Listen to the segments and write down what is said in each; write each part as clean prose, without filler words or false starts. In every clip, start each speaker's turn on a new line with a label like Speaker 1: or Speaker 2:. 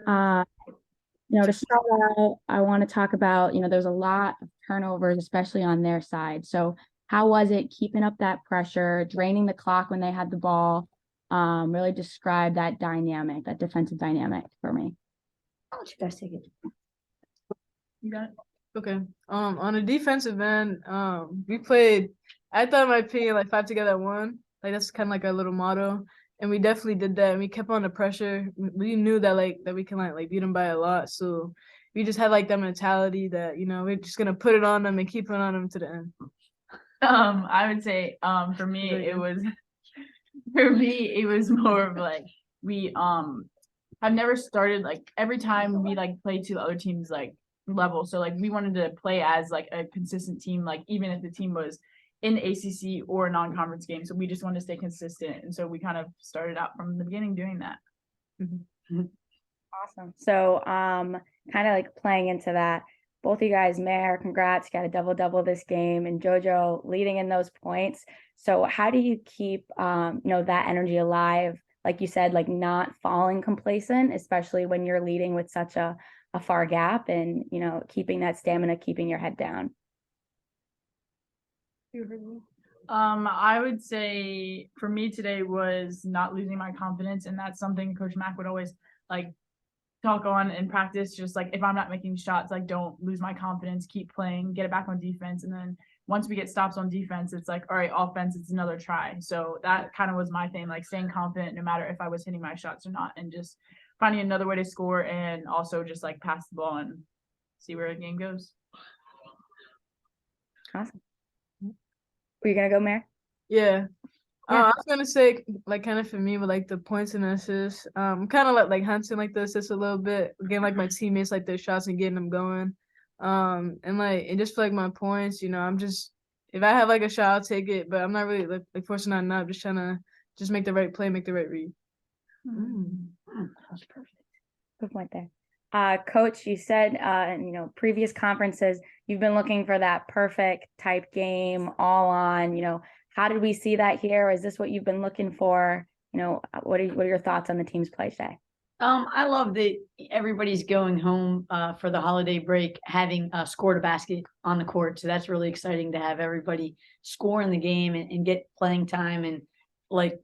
Speaker 1: Uh, to start out, I want to talk about, there's a lot of turnovers, especially on their side. So how was it keeping up that pressure, draining the clock when they had the ball? Really describe that dynamic, that defensive dynamic for me.
Speaker 2: I'll let you guys take it.
Speaker 3: You got it? Okay. On the defensive end, we played, I thought in my opinion, like 5 together at 1. Like that's kind of like our little motto. And we definitely did that. And we kept on the pressure. We knew that that we can like beat them by a lot. So we just had like that mentality that, we're just gonna put it on them and keep it on them to the end.
Speaker 4: I would say for me it was more of like we I've never started like every time we like play to the other team's like level. So like we wanted to play as like a consistent team, like even if the team was in ACC or a non-conference game. So we just wanted to stay consistent. And so we kind of started out from the beginning doing that.
Speaker 1: Mm-hmm. Awesome. So kind of like playing into that, both of you guys, Mair, congrats, got a double-double this game, and JoJo leading in those points. So how do you keep that energy alive? Like you said, like not falling complacent, especially when you're leading with such a far gap, and keeping that stamina, keeping your head down.
Speaker 4: I would say for me today was not losing my confidence, and that's something Coach Mack would always like talk on in practice. Just like if I'm not making shots, like don't lose my confidence, keep playing, get it back on defense, and then once we get stops on defense, it's like, all right, offense, it's another try. So that kind of was my thing, like staying confident no matter if I was hitting my shots or not, and just finding another way to score, and also just like pass the ball and see where the game goes.
Speaker 1: Awesome. Were you gonna go, Mair?
Speaker 3: Yeah. I was gonna say, like, kind of for me with like the points and assists, kind of like hunting like the assists a little bit, getting like my teammates like their shots and getting them going, and just for like my points, I'm just, if I have like a shot, I'll take it, but I'm not really like forcing on. I'm just trying to just make the right play, make the right read.
Speaker 1: That's perfect. Good point there. Coach, you said in previous conferences you've been looking for that perfect type game, all on. How did we see that here? Is this what you've been looking for? What are your thoughts on the team's play today?
Speaker 2: I love that everybody's going home for the holiday break having scored a basket on the court. So that's really exciting to have everybody score in the game and get playing time. And like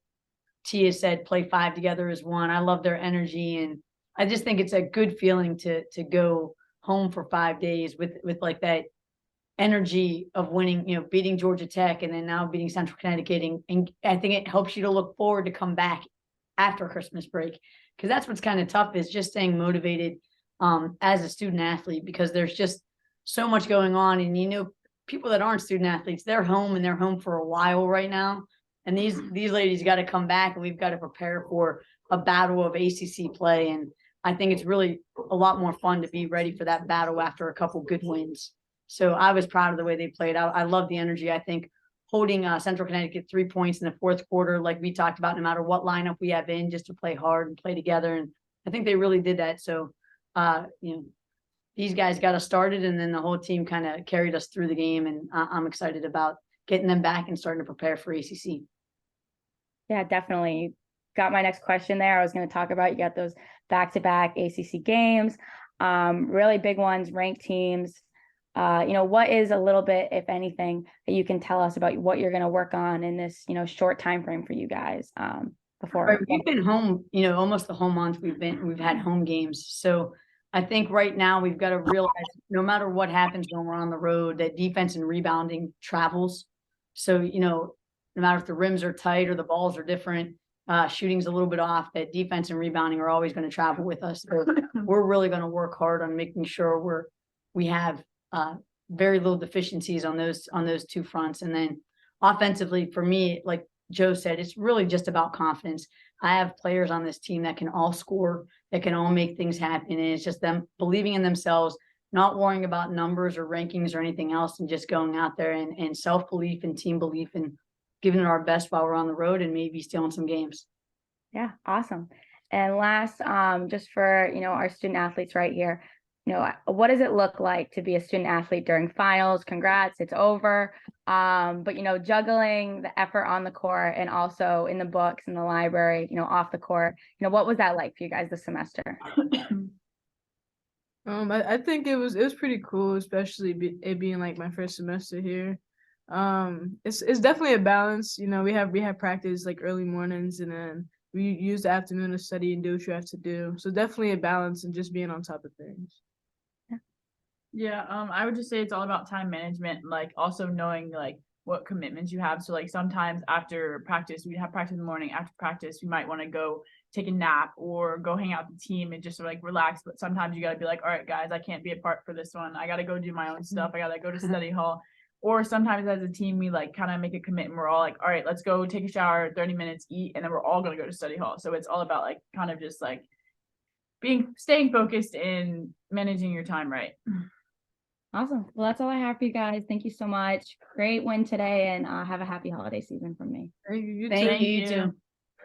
Speaker 2: Tia said, play 5 together as one. I love their energy, and I just think it's a good feeling to go home for 5 days with like that energy of winning, beating Georgia Tech and then now beating Central Connecticut. And I think it helps you to look forward to come back after Christmas break, because that's what's kind of tough, is just staying motivated as a student athlete, because there's just so much going on. And people that aren't student athletes, they're home, and they're home for a while right now. And these ladies got to come back, and we've got to prepare for a battle of ACC play. And I think it's really a lot more fun to be ready for that battle after a couple good wins. So I was proud of the way they played. I love the energy. I think holding Central Connecticut 3 points in the fourth quarter, like we talked about, no matter what lineup we have in, just to play hard and play together. And I think they really did that. So, these guys got us started, and then the whole team kind of carried us through the game. And I'm excited about getting them back and starting to prepare for ACC.
Speaker 1: Yeah, definitely. Got my next question there. I was going to talk about, you got those back-to-back ACC games, really big ones, ranked teams. What is a little bit, if anything, that you can tell us about what you're going to work on in this, short time frame for you guys before?
Speaker 2: Right, we've been home, almost the whole month. We've had home games. So I think right now we've got to realize, no matter what happens when we're on the road, that defense and rebounding travels. So, no matter if the rims are tight or the balls are different, shooting's a little bit off, that defense and rebounding are always going to travel with us. So we're really going to work hard on making sure we have very little deficiencies on those 2 fronts. And then offensively, for me, like Joe said, it's really just about confidence. I have players on this team that can all score, that can all make things happen. And it's just them believing in themselves, not worrying about numbers or rankings or anything else, and just going out there and self-belief and team belief and giving it our best while we're on the road and maybe stealing some games.
Speaker 1: Yeah, awesome. And last, just for, our student athletes right here, what does it look like to be a student athlete during finals? Congrats, it's over. But, juggling the effort on the court and also in the books, in the library, off the court, what was that like for you guys this semester?
Speaker 3: I think it was pretty cool, especially it being like my first semester here. It's definitely a balance. You know, we have practice like early mornings, and then we use the afternoon to study and do what you have to do. So definitely a balance and just being on top of things.
Speaker 4: Yeah, I would just say it's all about time management, like also knowing like what commitments you have. So like sometimes after practice, we have practice in the morning. After practice, we might want to go take a nap or go hang out with the team and just like relax. But sometimes you gotta be like, all right, guys, I can't be a part for this one. I gotta go do my own stuff. I gotta go to study hall. Or sometimes as a team, we like kind of make a commitment. We're all like, all right, let's go take a shower, 30 minutes, eat, and then we're all gonna go to study hall. So it's all about like kind of just like staying focused and managing your time right.
Speaker 1: Awesome. Well, that's all I have for you guys. Thank you so much. Great win today, and have a happy holiday season from me.
Speaker 3: Thank you. You
Speaker 2: Thank
Speaker 3: too.
Speaker 2: you, you too.